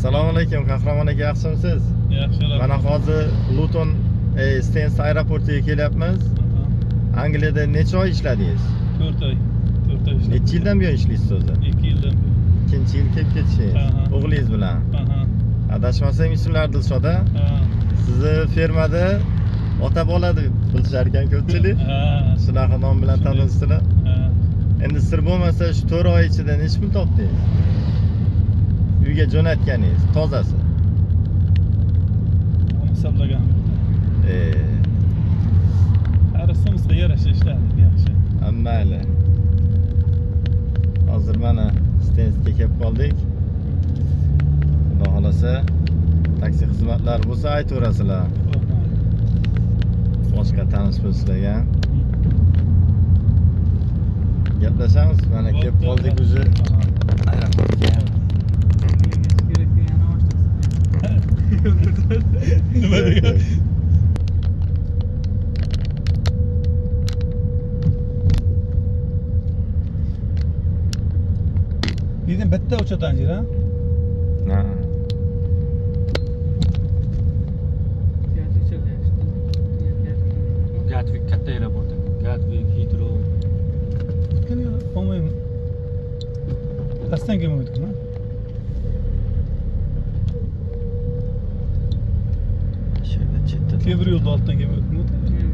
Assalomu alaykum, Qahramon aka, yaxshimisiz? Yaxshi. Mana hozir Luton Stansted aeroportiga kelyapmiz. Angliyada necha oy ishladingiz? 4 oy. 4 oy ishladim. Necha yildan buyon ishlaysiz o'zi? 2 yildan buyon. Ikkinchi yil kelib ketishingiz. O'g'lingiz bilan. Adashmasam ismlar Dilshoda. Sizni fermada ota bola deb bilishar ekan ko'pchilik. Shunaqa nom bilan tanilsizlar. Endi sir bo'lmasa shu 4 oy ichida necha pul topdingiz? Uyga jo'natganingiz, tozasi. Uni hisoblagan. Arasimizga yarasha ishladik, yaxshi. Mayli. Hozir mana Stansdga kelib qoldik. Xudo xolasa taksi xizmatlari bo'lsa aytaverasizlar. Boshqa tanish bo'lsalar. Gaplashamiz. Mana kelib qoldik o'zi aeroportga. Nima degan? Dedim bitta uçadan jira. Ha. Gatwick katta aeroport. Gatwick, Heathrow. Qani olmaymi? Qasdan kelmoydikmi? Şöyle chetda. Temir yo'lda oldidan kelmoydikmi?